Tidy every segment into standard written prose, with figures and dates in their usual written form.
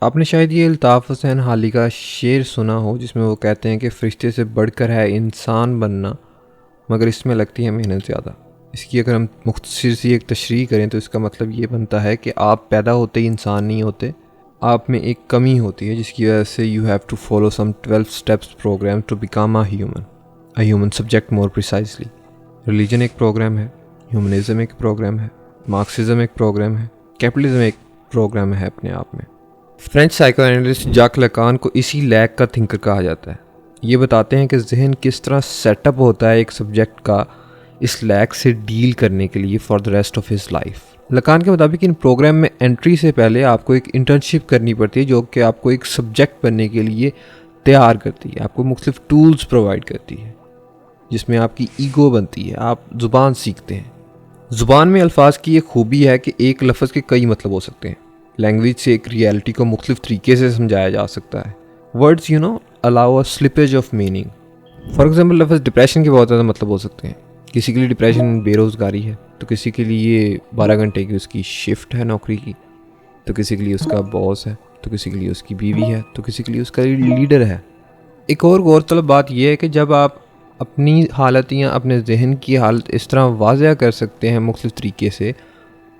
आपने शायद ये अल्ताफ़ हुसैन हाली का शेर सुना हो जिसमें वो कहते हैं कि फ़रिश्ते से बढ़कर है इंसान बनना, मगर इसमें लगती है मेहनत ज़्यादा। इसकी अगर हम मुख्तसर सी एक तशरीह करें तो इसका मतलब ये बनता है कि आप पैदा होते ही इंसान नहीं होते, आप में एक कमी होती है जिसकी वजह से you have to follow some 12 steps programme to become a human subject more precisely. Religion एक प्रोग्राम है, ह्यूमनिज़म एक प्रोग्राम है, मार्क्सिज्म एक प्रोग्राम है, कैपिटलिज्म एक प्रोग्राम है अपने आप में। French psychoanalyst Jacques Lacan को इसी लैक का थिंकर कहा जाता है। ये बताते हैं कि जहन किस तरह सेटअप होता है एक सब्जेक्ट का इस लैक से डील करने के लिए for the rest of his life. Lacan के मुताबिक इन प्रोग्राम में एंट्री से पहले आपको एक इंटर्नशिप करनी पड़ती है जो कि आपको एक सब्जेक्ट बनने के लिए तैयार करती है, आपको मुख्तलिफ टूल्स प्रोवाइड करती है जिसमें आपकी ईगो बनती है, आप ज़ुबान सीखते हैं। ज़ुबान में अल्फाज की एक खूबी है कि एक लफ्ज़ के कई मतलब हो सकते हैं। लैंग्वेज से एक रियलिटी को मुख्तलिफ तरीके से समझाया जा सकता है। Words allow a slippage of meaning. For example लफ्ज़ डिप्रेशन के बहुत ज़्यादा मतलब हो सकते हैं। किसी के लिए डिप्रेशन बेरोज़गारी है, तो किसी के लिए 12 घंटे की उसकी शिफ्ट है नौकरी की, तो किसी के लिए उसका बॉस है, तो किसी के लिए उसकी बीवी है, तो किसी के लिए उसका लीडर है। एक और गौरतलब बात यह है कि जब आप अपनी हालत या अपने जहन की हालत इस तरह वाज़ह कर सकते हैं मुख्तलिफ तरीके से,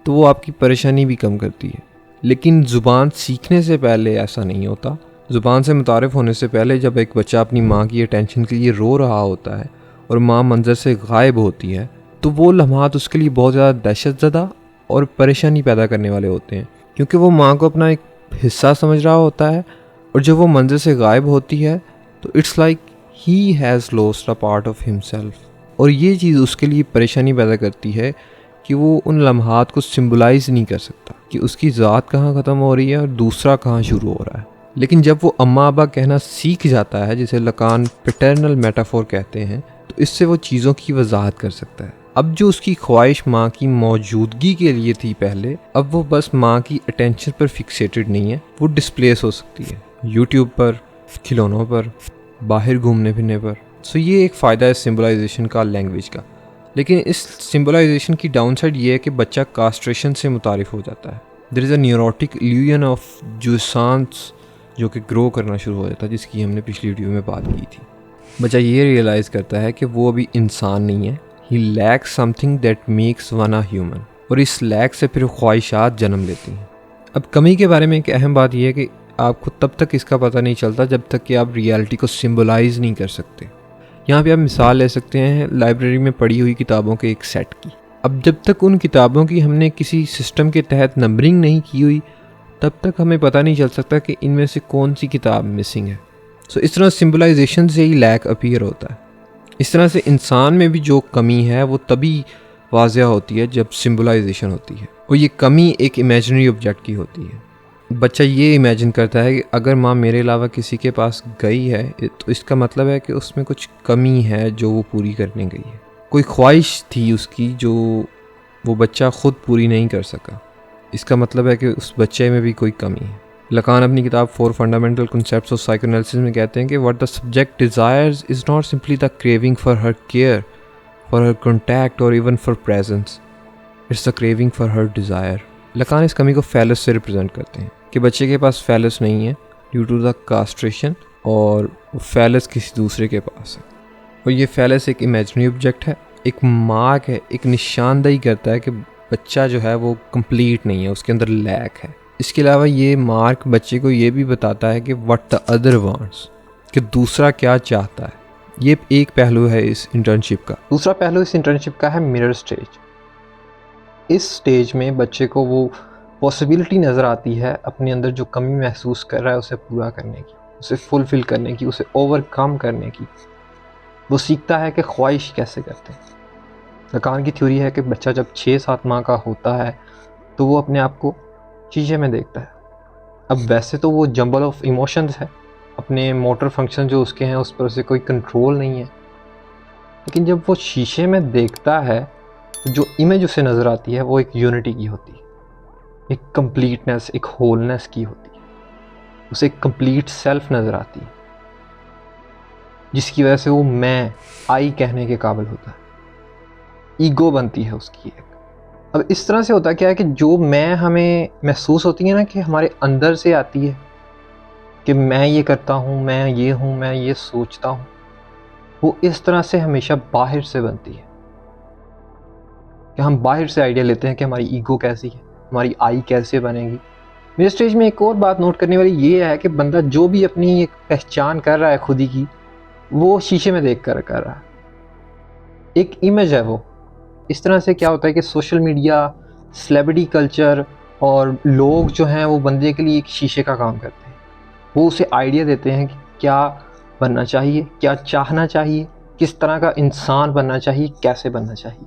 तो वो आपकी परेशानी भी कम करती है। लेकिन ज़ुबान सीखने से पहले ऐसा नहीं होता। ज़ुबान से मुतारिफ़ होने से पहले जब एक बच्चा अपनी माँ की अटेंशन के लिए रो रहा होता है और माँ मंज़र से गायब होती है, तो वो लम्हात उसके लिए बहुत ज़्यादा दहशतज़दा और परेशानी पैदा करने वाले होते हैं, क्योंकि वो माँ को अपना एक हिस्सा समझ रहा होता है और जब वो मंज़र से गायब होती है तो it's like he has lost a part of himself. और ये चीज़ उसके लिए परेशानी पैदा करती है कि वो उन लम्हात को सिम्बलाइज़ नहीं कर सकता कि उसकी ज़ात कहाँ ख़त्म हो रही है और दूसरा कहाँ शुरू हो रहा है। लेकिन जब वो अम्मा अब्बा कहना सीख जाता है, जिसे लकान पैटर्नल मेटाफोर कहते हैं, तो इससे वो चीज़ों की वजाहत कर सकता है। अब जो उसकी ख्वाहिश माँ की मौजूदगी के लिए थी पहले, अब वो बस माँ की अटेंशन पर फिक्सेटेड नहीं है, वो डिस्प्लेस हो सकती है यूट्यूब पर, खिलौनों पर, बाहर घूमने फिरने पर। सो ये एक फ़ायदा है सिम्बलाइजेशन का लैंग्वेज का। लेकिन इस सिम्बलाइजेशन की डाउन साइड ये है कि बच्चा कास्ट्रेशन से मुतारिफ़ हो जाता है। There is a neurotic illusion of jouissance जो कि ग्रो करना शुरू हो जाता है, जिसकी हमने पिछली वीडियो में बात की थी। बच्चा ये रियलाइज़ करता है कि वो अभी इंसान नहीं है, he lacks something that makes one a human, और इस लैक से फिर ख्वाहिशात जन्म लेती हैं। अब कमी के बारे में एक अहम बात यह है कि आपको तब तक इसका पता नहीं चलता जब तक कि आप रियलिटी को सिम्बलाइज़ नहीं कर सकते। यहाँ पे आप मिसाल ले सकते हैं लाइब्रेरी में पढ़ी हुई किताबों के एक सेट की। अब जब तक उन किताबों की हमने किसी सिस्टम के तहत नंबरिंग नहीं की हुई, तब तक हमें पता नहीं चल सकता कि इनमें से कौन सी किताब मिसिंग है। सो इस तरह सिम्बलाइजेशन से ही लैक अपीयर होता है। इस तरह से इंसान में भी जो कमी है वो तभी वाज़ह होती है जब सिम्बलाइजेशन होती है, और ये कमी एक इमेजिनरी ऑब्जेक्ट की होती है। बच्चा ये इमेजिन करता है कि अगर माँ मेरे अलावा किसी के पास गई है तो इसका मतलब है कि उसमें कुछ कमी है जो वो पूरी करने गई है। कोई ख्वाहिश थी उसकी जो वो बच्चा ख़ुद पूरी नहीं कर सका, इसका मतलब है कि उस बच्चे में भी कोई कमी है। लकान अपनी किताब 4 फंडामेंटल कॉन्सेप्ट्स ऑफ साइकोएनालिसिस में कहते हैं कि what the subject desires is not simply the craving for her care, for her contact और even for presence, it's the craving for her desire. Lacan इस कमी को फैलस से रिप्रेजेंट करते हैं कि बच्चे के पास फैलस नहीं है ड्यू टू द कास्ट्रेशन, और फैलस किसी दूसरे के पास है। और ये फैलस एक इमेजिनरी ऑब्जेक्ट है, एक मार्क है, एक निशानदही करता है कि बच्चा जो है वो कंप्लीट नहीं है, उसके अंदर लैक है। इसके अलावा ये मार्क बच्चे को ये भी बताता है कि व्हाट द अदर वांट्स, कि दूसरा क्या चाहता है। ये एक पहलू है इस इंटर्नशिप का। दूसरा पहलू इस इंटर्नशिप का है मिरर स्टेज। इस स्टेज में बच्चे को वो पॉसिबिलिटी नज़र आती है अपने अंदर जो कमी महसूस कर रहा है उसे पूरा करने की, उसे फुलफ़िल करने की, उसे ओवरकम करने की। वो सीखता है कि ख्वाहिश कैसे करते हैं। लकान की थ्योरी है कि बच्चा जब 6-7 माह का होता है तो वो अपने आप को शीशे में देखता है। अब वैसे तो वो जंबल ऑफ इमोशंस है, अपने मोटर फंक्शन जो उसके हैं उस पर उसे कोई कंट्रोल नहीं है। लेकिन जब वो शीशे में देखता है तो जो इमेज उसे नज़र आती है वो एक यूनिटी की होती है, एक कंप्लीटनेस, एक होलनेस की होती है। उसे एक कंप्लीट सेल्फ नज़र आती है जिसकी वजह से वो मैं, आई कहने के काबिल होता है। ईगो बनती है उसकी एक। अब इस तरह से होता क्या है कि जो मैं हमें महसूस होती है ना कि हमारे अंदर से आती है, कि मैं ये करता हूँ, मैं ये हूँ, मैं ये सोचता हूँ, वो इस तरह से हमेशा बाहर से बनती है कि हम बाहर से आइडिया लेते हैं कि हमारी ईगो कैसी है, हमारी आई कैसे बनेगी। मेरे स्टेज में एक और बात नोट करने वाली ये है कि बंदा जो भी अपनी एक पहचान कर रहा है खुद ही की, वो शीशे में देख कर रहा है, एक इमेज है वो। इस तरह से क्या होता है कि सोशल मीडिया, सेलिब्रिटी कल्चर और लोग जो हैं वो बंदे के लिए एक शीशे का काम करते हैं। वो उसे आइडिया देते हैं कि क्या बनना चाहिए, क्या चाहना चाहिए, किस तरह का इंसान बनना चाहिए, कैसे बनना चाहिए।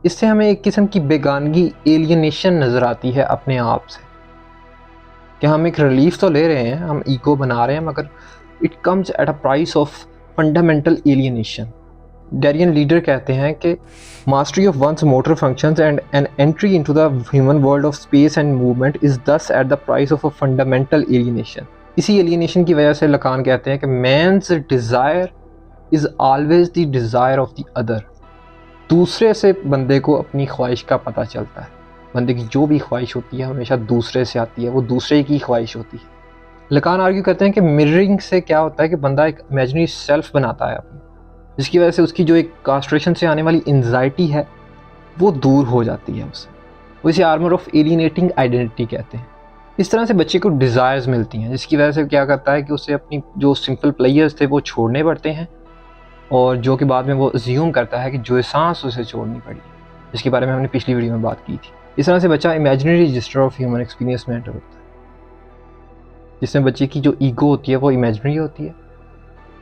इससे हमें एक किस्म की बेगानगी, एलियनेशन नज़र आती है अपने आप से, कि हम एक रिलीफ तो ले रहे हैं, हम ईगो बना रहे हैं, मगर it comes at a price of fundamental alienation. Darian Leader कहते हैं कि mastery of one's motor functions and an entry into the human world of space and movement is thus at the price of a fundamental alienation. इसी alienation की वजह से Lacan कहते हैं कि man's desire is always the desire of the other. दूसरे से बंदे को अपनी ख्वाहिश का पता चलता है। बंदे की जो भी ख्वाहिश होती है हमेशा दूसरे से आती है, वो दूसरे की ख्वाहिश होती है। लकान आर्ग्यू करते हैं कि मिररिंग से क्या होता है कि बंदा एक इमेजिनरी सेल्फ बनाता है अपनी, जिसकी वजह से उसकी जो एक कास्ट्रेशन से आने वाली एंजाइटी है वो दूर हो जाती है उससे। वो इसे आर्मर ऑफ एलिनेटिंग आइडेंटिटी कहते हैं। इस तरह से बच्चे को डिज़ायर्स मिलती हैं, जिसकी वजह से क्या करता है कि उसे अपनी जो सिंपल प्लेयर्स थे वो छोड़ने पड़ते हैं, और जो कि बाद में वो अज्यूम करता है कि जो सांस उसे छोड़नी पड़ी, जिसके बारे में हमने पिछली वीडियो में बात की थी। इस तरह से बच्चा imaginary register of human experience में एंटर होता है, जिसमें बच्चे की जो ईगो होती है वो इमेजिनरी होती है,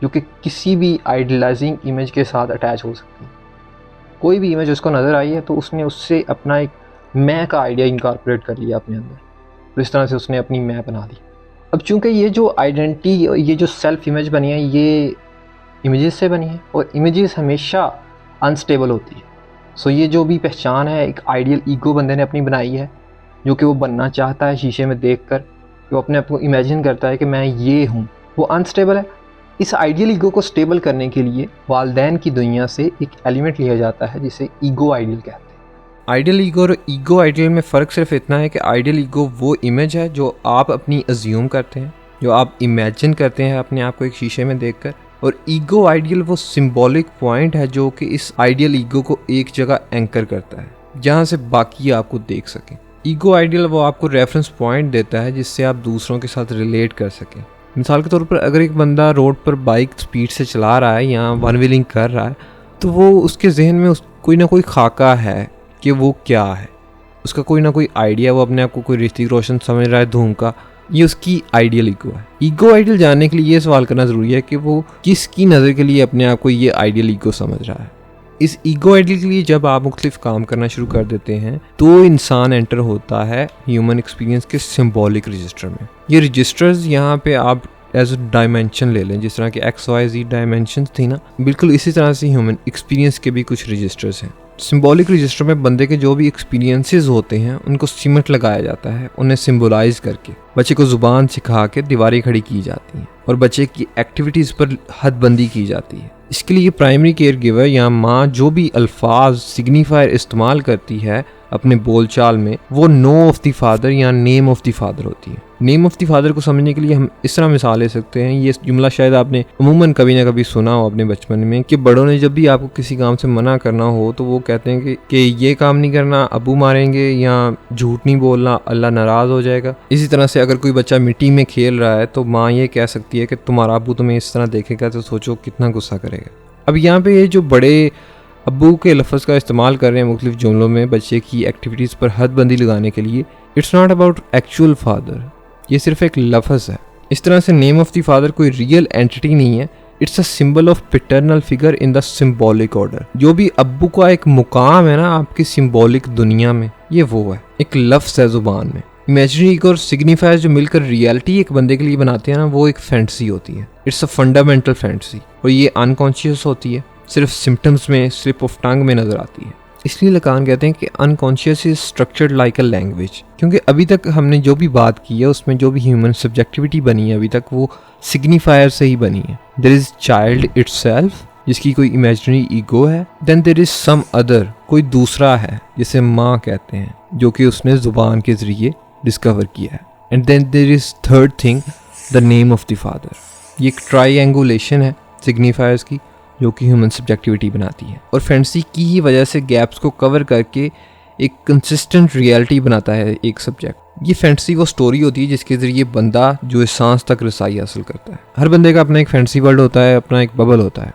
जो कि किसी भी आइडलाइजिंग इमेज के साथ अटैच हो सकती है। कोई भी इमेज उसको नज़र आई है तो उसने उससे अपना एक मैं का आइडिया इनकॉर्पोरेट कर लिया अपने अंदर, तो इस तरह से उसने अपनी मैं बना दी। अब चूंकि ये जो आइडेंटिटी, ये जो सेल्फ इमेज बनी है, ये इमेजेस से बनी है, और इमेजेस हमेशा अनस्टेबल होती है। सो ये जो भी पहचान है एक आइडियल ईगो बंदे ने अपनी बनाई है, जो कि वो बनना चाहता है शीशे में देखकर, वो अपने आप को इमेजिन करता है कि मैं ये हूँ, वो अनस्टेबल है। इस आइडियल ईगो को स्टेबल करने के लिए वालदैन की दुनिया से एक एलिमेंट लिया जाता है जिसे ईगो आइडियल कहते हैं। आइडियल ईगो और ईगो आइडियल में फ़र्क सिर्फ इतना है कि आइडियल ईगो वो इमेज है जो आप अपनी अज्यूम करते हैं, जो आप इमेजिन करते हैं अपने आप को एक शीशे में देखकर, और ईगो आइडियल वो सिंबॉलिक पॉइंट है जो कि इस आइडियल ईगो को एक जगह एंकर करता है, जहाँ से बाकी आपको देख सकें। ईगो आइडियल वो आपको रेफरेंस पॉइंट देता है जिससे आप दूसरों के साथ रिलेट कर सकें। मिसाल के तौर पर अगर एक बंदा रोड पर बाइक स्पीड से चला रहा है या वन व्हीलिंग कर रहा है, तो वो उसके जहन में कोई ना कोई खाका है कि वो क्या है, उसका कोई ना कोई आइडिया, वो अपने आप को कोई ऋतिक रोशन समझ रहा है धूम का, ये उसकी आइडियल ईगो है। ईगो आइडियल जानने के लिए ये सवाल करना ज़रूरी है कि वो किसकी नज़र के लिए अपने आप को ये आइडियल ईगो समझ रहा है। इस ईगो आइडियल के लिए जब आप मुख्तलिफ काम करना शुरू कर देते हैं तो इंसान एंटर होता है ह्यूमन एक्सपीरियंस के सिंबॉलिक रजिस्टर में। ये रजिस्टर्स यहाँ पे आप एज अ डायमेंशन ले लें, जिस तरह के XYZ डायमेंशन थी ना, बिल्कुल इसी तरह से ह्यूमन एक्सपीरियंस के भी कुछ रजिस्टर्स हैं। सिंबॉलिक रजिस्टर में बंदे के जो भी एक्सपीरियंसेस होते हैं उनको सिमट लगाया जाता है, उन्हें सिंबलाइज करके बच्चे को ज़ुबान सिखा के दीवारें खड़ी की जाती हैं और बच्चे की एक्टिविटीज़ पर हदबंदी की जाती है। इसके लिए प्राइमरी केयर गिवर या माँ जो भी अल्फाज सिग्निफायर इस्तेमाल करती है अपने बोलचाल में, वो नो ऑफ द फादर या नेम ऑफ द फादर होती है। नेम ऑफ द फादर को समझने के लिए हम इस तरह मिसाल ले सकते हैं। ये जुमला शायद आपने अमूमन कभी ना कभी सुना हो अपने बचपन में कि बड़ों ने जब भी आपको किसी काम से मना करना हो तो वो कहते हैं कि ये काम नहीं करना, अबू मारेंगे, या झूठ नहीं बोलना, अल्लाह नाराज़ हो जाएगा। इसी तरह से अगर कोई बच्चा मिट्टी में खेल रहा है तो माँ ये कह सकती है कि तुम्हारा अबू तुम्हें इस तरह देखेगा तो सोचो कितना गुस्सा करेगा। अब यहाँ पे ये जो बड़े अब्बू के लफ्ज़ का इस्तेमाल कर रहे हैं मुख्तलिफ जुमलों में बच्चे की एक्टिविटीज़ पर हदबंदी लगाने के लिए, it's not about actual father, ये सिर्फ एक लफ्ज़ है। इस तरह से नेम ऑफ द फादर कोई रियल एंटिटी नहीं है, it's a symbol of paternal figure in the symbolic order. जो भी अब्बू का एक मुकाम है ना आपकी सिंबॉलिक दुनिया में, ये वो है, एक लफ्ज़ है ज़ुबान में। इमेजिनरी और सिग्निफायर जो मिलकर रियलिटी एक बंदे के लिए बनाते हैं ना, वो एक फैंटेसी होती है, इट्स अ फंडामेंटल फैंटेसी, और ये अनकॉन्शियस होती है, सिर्फ सिम्टम्स में, स्लिप ऑफ टंग में नज़र आती है। इसलिए लकान कहते हैं कि unconscious is structured like a language, क्योंकि अभी तक हमने जो भी बात की है उसमें जो भी ह्यूमन सब्जेक्टिविटी बनी है अभी तक वो सिग्निफायर से ही बनी है। देयर इज चाइल्ड इटसेल्फ जिसकी कोई इमेजिनरी ईगो है, then there is some other, कोई दूसरा है जिसे माँ कहते हैं, जो कि उसने ज़ुबान के ज़रिए डिस्कवर किया है, and then there is third thing the name of the father. ये एक ट्राइएंगुलेशन है सिग्निफायर्स की जो कि ह्यूमन सब्जेक्टिविटी बनाती है और फैंटेसी की ही वजह से गैप्स को कवर करके एक कंसिस्टेंट रियलिटी बनाता है एक सब्जेक्ट। ये फैंटेसी वो स्टोरी होती है जिसके ज़रिए बंदा जो है सांस तक रसाई हासिल करता है। हर बंदे का अपना एक फैंटेसी वर्ल्ड होता है, अपना एक बबल होता है।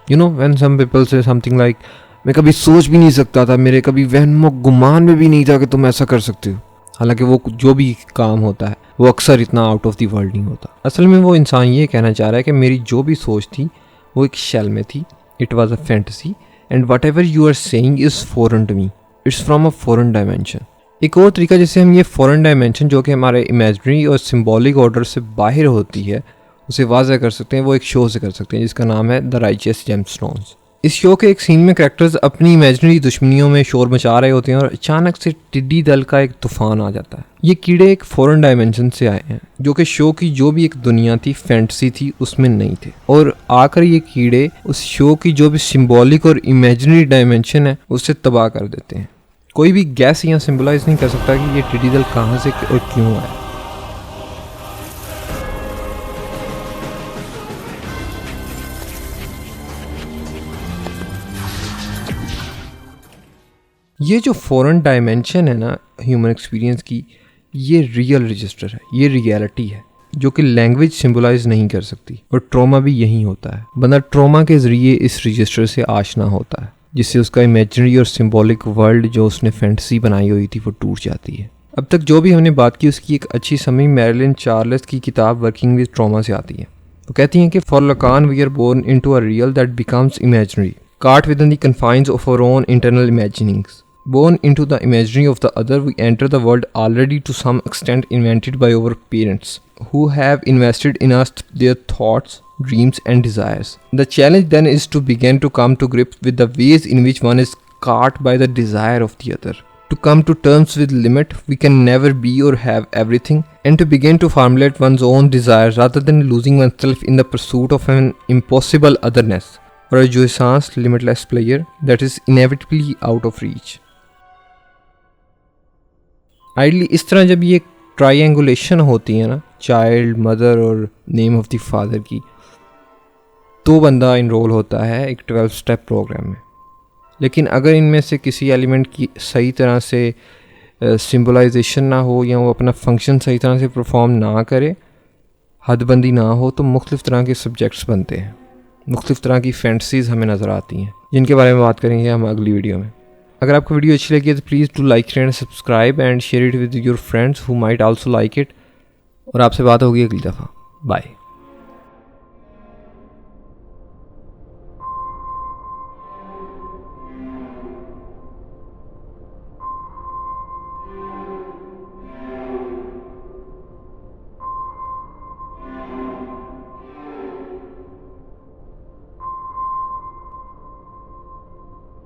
You know when some people say something like मैं कभी सोच भी नहीं सकता था, मेरे कभी वहम गुमान में भी नहीं था कि तुम ऐसा कर सकते हो। हालांकि वो जो भी काम होता है वो अक्सर इतना आउट ऑफ द वर्ल्ड नहीं होता। असल में वो इंसान ये कहना चाह रहा है कि मेरी जो भी सोच थी वो एक शेल में थी, it was a fantasy and whatever you are saying is foreign to me, it's from a foreign dimension. एक और तरीका जिससे हम ये फॉरेन डायमेंशन जो कि हमारे इमेजनरी और सिम्बॉलिक ऑर्डर से बाहर होती है उसे वाज़ह कर सकते हैं, वो एक शो से कर सकते हैं जिसका नाम है द राइचियस जेमस्टोन्स। इस शो के एक सीन में कैरेक्टर्स अपनी इमेजिनरी दुश्मनियों में शोर मचा रहे होते हैं और अचानक से टिड्डी दल का एक तूफान आ जाता है। ये कीड़े एक फॉरेन डायमेंशन से आए हैं जो कि शो की जो भी एक दुनिया थी, फैंटेसी थी, उसमें नहीं थे और आकर ये कीड़े उस शो की जो भी सिंबॉलिक और इमेजिनरी डायमेंशन है उससे तबाह कर देते हैं। कोई भी गैस या सिंबलाइज नहीं कर सकता कि ये टिड्डी दल कहाँ से और क्यों आया। ये जो फॉरेन डायमेंशन है ना ह्यूमन एक्सपीरियंस की, ये रियल रजिस्टर है, ये रियलिटी है जो कि लैंग्वेज सिंबलाइज नहीं कर सकती और ट्रॉमा भी यही होता है। बंदा ट्रॉमा के ज़रिए इस रजिस्टर से आशना होता है जिससे उसका इमेजिनरी और सिंबॉलिक वर्ल्ड जो उसने फैंटेसी बनाई हुई थी वो टूट जाती है। अब तक जो भी हमने बात की उसकी एक अच्छी समझ मैरिलिन चार्ल्स की किताब वर्किंग विद ट्रॉमा से आती है। वो कहती हैं कि for Lacan we are born into a real that becomes imaginary, caught within the confines of our own internal imaginings. Born into the imaginary of the other, we enter the world already to some extent invented by our parents, who have invested in us their thoughts, dreams and desires. The challenge then is to begin to come to grips with the ways in which one is caught by the desire of the other. To come to terms with limit, we can never be or have everything, and to begin to formulate one's own desires rather than losing oneself in the pursuit of an impossible otherness, or a jouissance limitless player that is inevitably out of reach. Ideally इस तरह जब ये ट्राइएंगुलेशन होती है ना child, mother और name of the father की, तो बंदा इनरोल होता है एक 12 स्टेप प्रोग्राम में। लेकिन अगर इनमें से किसी एलिमेंट की सही तरह से सिंबलाइजेशन ना हो या वो अपना फंक्शन सही तरह से परफॉर्म ना करे, हदबंदी ना हो, तो मुख्तलिफ़ तरह के सब्जेक्ट्स बनते हैं, मुख्तलिफ़ तरह की फैंटेसीज़ हमें नज़र आती हैं जिनके बारे में बात करेंगे हम अगली वीडियो में। अगर आपको वीडियो अच्छी लगी है तो please do like and subscribe and share it with your friends who might also like it. और आपसे बात होगी अगली दफ़ा। बाय।